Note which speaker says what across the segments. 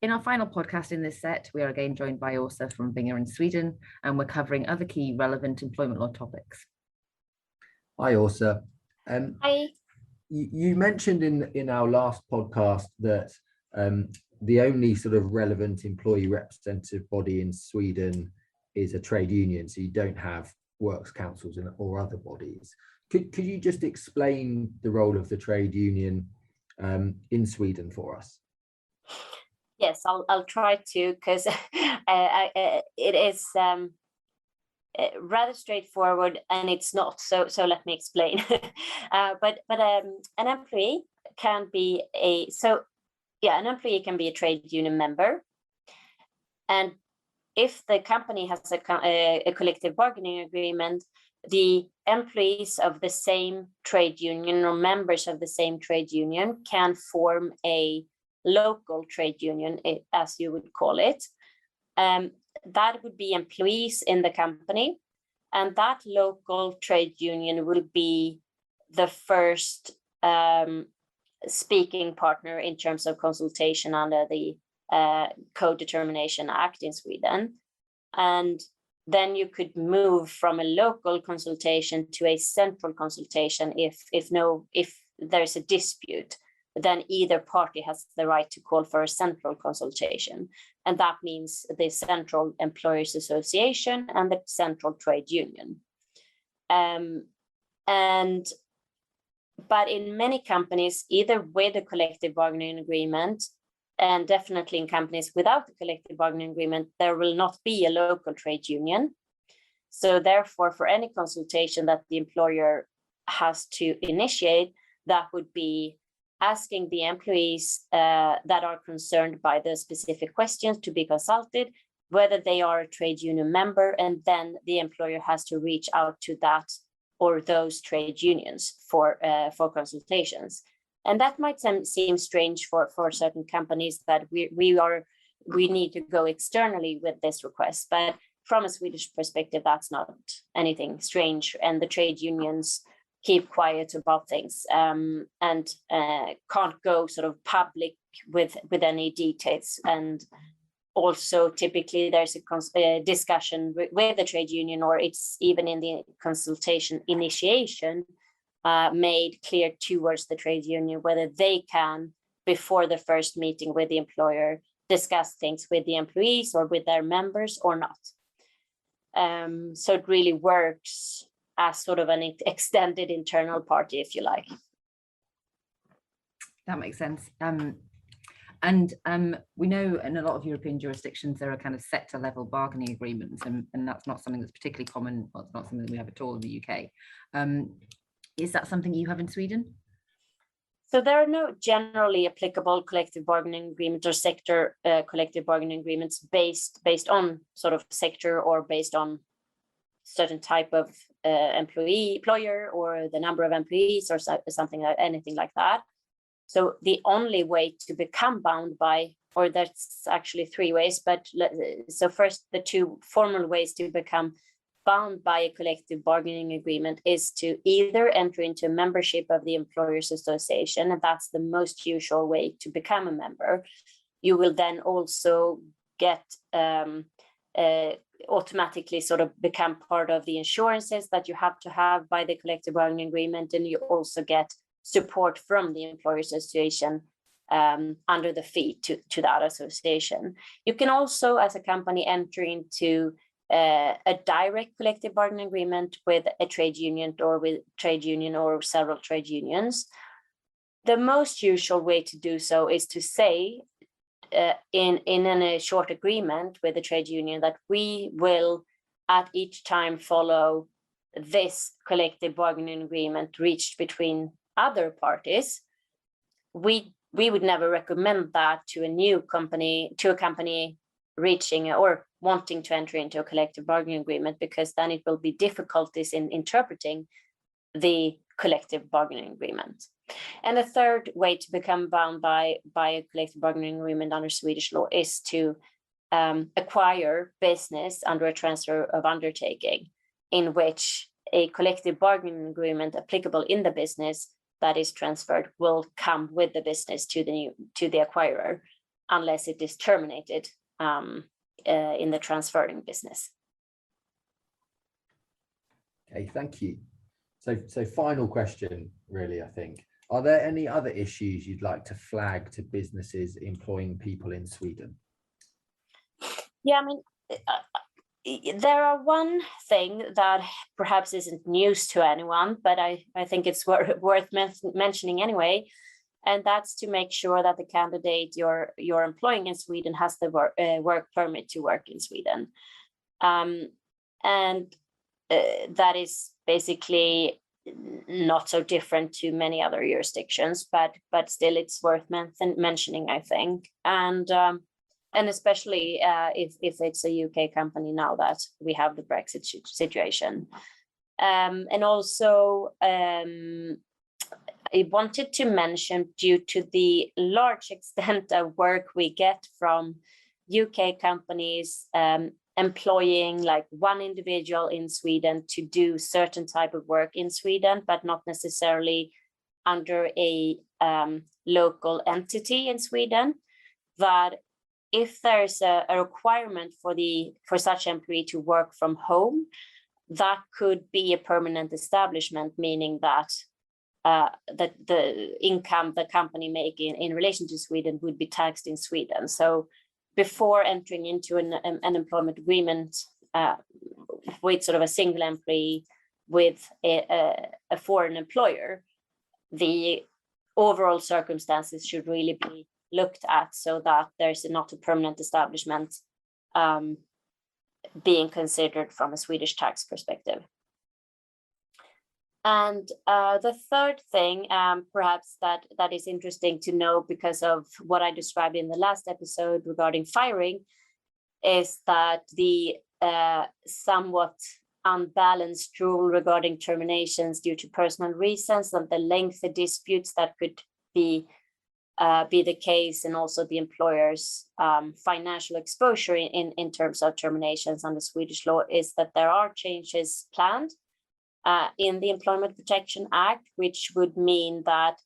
Speaker 1: In our final podcast in this set, we are again joined by Åsa from Vinge in Sweden, and we're covering other key relevant employment law topics.
Speaker 2: Hi, Åsa.
Speaker 3: Hi.
Speaker 2: You mentioned in our last podcast that the only sort of relevant employee representative body in Sweden is a trade union, so you don't have works councils or other bodies. Could you just explain the role of the trade union in Sweden for us?
Speaker 3: Yes, I'll try to, because it is rather straightforward, and it's not. So let me explain. But an employee can be an employee can be a trade union member, and if the company has a collective bargaining agreement, the employees of the same trade union or members of the same trade union can form a local trade union, as you would call it. That would be employees in the company, and that local trade union will be the first speaking partner in terms of consultation under the Co-Determination Act in Sweden. And then you could move from a local consultation to a central consultation if there's a dispute. Then either party has the right to call for a central consultation. And that means the Central Employers Association and the Central Trade Union. But in many companies, either with a collective bargaining agreement, and definitely in companies without a collective bargaining agreement, there will not be a local trade union. So therefore, for any consultation that the employer has to initiate, that would be asking the employees that are concerned by the specific questions to be consulted, whether they are a trade union member, and then the employer has to reach out to that or those trade unions for consultations. And that might seem strange for certain companies that we need to go externally with this request, but from a Swedish perspective, that's not anything strange, and the trade unions keep quiet about things and can't go sort of public with any details. And also typically there's a discussion with the trade union, or it's even in the consultation initiation made clear towards the trade union whether they can, before the first meeting with the employer, discuss things with the employees or with their members or not. So it really works as sort of an extended internal party, if you like.
Speaker 1: That makes sense. We know in a lot of European jurisdictions there are kind of sector level bargaining agreements, and that's not something that's particularly common. Well, it's not something that we have at all in the UK. Is that something you have in Sweden?
Speaker 3: So there are no generally applicable collective bargaining agreements or sector collective bargaining agreements based on sort of sector or based on certain type of employer or the number of employees or something like anything like that. So the only way to become bound by, or that's actually three ways, but so first the two formal ways to become bound by a collective bargaining agreement is to either enter into a membership of the Employers Association, and that's the most usual way to become a member. You will then also get automatically sort of become part of the insurances that you have to have by the collective bargaining agreement, and you also get support from the Employers Association under the fee to that association. You can also, as a company, enter into a direct collective bargaining agreement with a trade union or several trade unions. The most usual way to do so is to say in a short agreement with the trade union that we will at each time follow this collective bargaining agreement reached between other parties. We would never recommend that to a company reaching or wanting to enter into a collective bargaining agreement, because then it will be difficulties in interpreting the collective bargaining agreement. And a third way to become bound by a collective bargaining agreement under Swedish law is to acquire business under a transfer of undertaking, in which a collective bargaining agreement applicable in the business that is transferred will come with the business to the acquirer. unless it is terminated in the transferring business.
Speaker 2: Okay, thank you. So final question, really, I think. Are there any other issues you'd like to flag to businesses employing people in Sweden?
Speaker 3: Yeah, I mean, there are one thing that perhaps isn't news to anyone, but I think it's worth mentioning anyway, and that's to make sure that the candidate you're employing in Sweden has the work permit to work in Sweden. And that is basically not so different to many other jurisdictions, but still it's worth mentioning, I think. And especially if it's a UK company now that we have the Brexit situation. And also, I wanted to mention, due to the large extent of work we get from UK companies employing like one individual in Sweden to do certain type of work in Sweden, but not necessarily under a local entity in Sweden, that if there's a requirement for such employee to work from home, that could be a permanent establishment, meaning that that the income the company make in relation to Sweden would be taxed in Sweden. So before entering into an employment agreement with sort of a single employee with a foreign employer, the overall circumstances should really be looked at so that there's not a permanent establishment being considered from a Swedish tax perspective. And the third thing, perhaps that is interesting to know because of what I described in the last episode regarding firing, is that the somewhat unbalanced rule regarding terminations due to personal reasons and the lengthy disputes that could be the case, and also the employer's financial exposure in terms of terminations under Swedish law, is that there are changes planned in the Employment Protection Act, which would mean that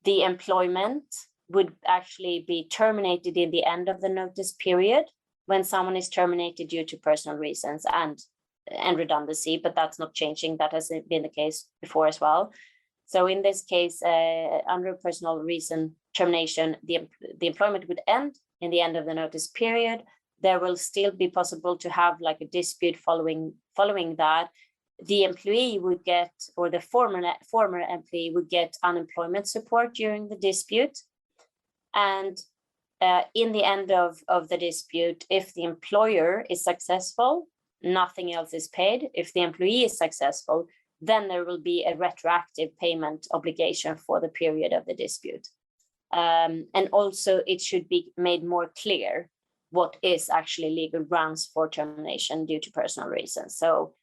Speaker 3: the employment would actually be terminated in the end of the notice period when someone is terminated due to personal reasons and redundancy, but that's not changing. That has been the case before as well. So in this case, under personal reason termination, the employment would end in the end of the notice period. There will still be possible to have like a dispute following that. The employee would get, or the former employee would get, unemployment support during the dispute. And in the end of the dispute, if the employer is successful, nothing else is paid. If the employee is successful, then there will be a retroactive payment obligation for the period of the dispute. And also it should be made more clear what is actually legal grounds for termination due to personal reasons. So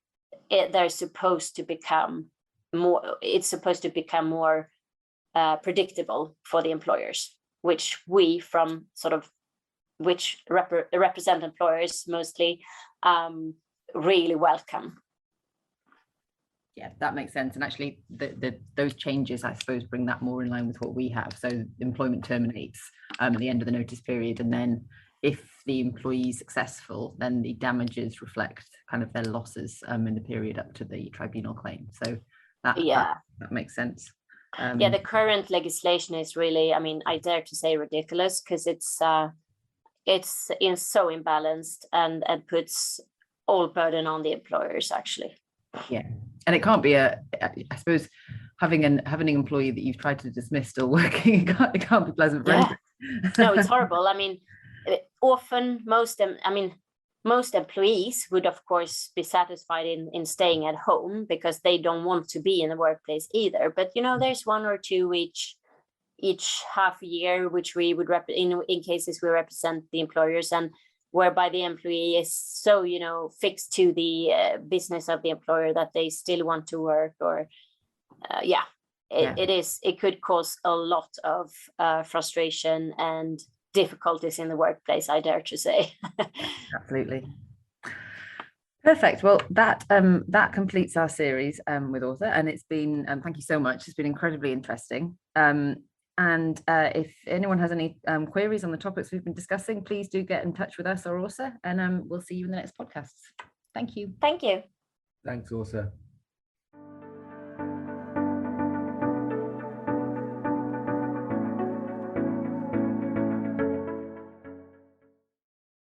Speaker 3: it's supposed to become more predictable for the employers, which we from sort of which represent employers mostly really welcome.
Speaker 1: Yeah, that makes sense. And actually those changes, I suppose, bring that more in line with what we have. So employment terminates at the end of the notice period, and then if the employee is successful, then the damages reflect kind of their losses in the period up to the tribunal claim. So that makes sense.
Speaker 3: Yeah, the current legislation is really, I mean, I dare to say ridiculous, because it's so imbalanced and puts all burden on the employers actually.
Speaker 1: Yeah, and it can't be I suppose having an employee that you've tried to dismiss still working, it can't be pleasant for anyone.
Speaker 3: No, it's horrible. I mean, often most employees would of course be satisfied in staying at home because they don't want to be in the workplace either. But there's one or two each half year which we would in cases we represent the employers, and whereby the employee is so fixed to the business of the employer that they still want to work, or it could cause a lot of frustration and difficulties in the workplace, I dare to say.
Speaker 1: Absolutely. Perfect. Well, that completes our series with Åsa, and it's been thank you so much. It's been incredibly interesting. And if anyone has any queries on the topics we've been discussing, please do get in touch with us or Åsa, and we'll see you in the next podcast. Thank you.
Speaker 3: Thank you.
Speaker 2: Thanks, Åsa.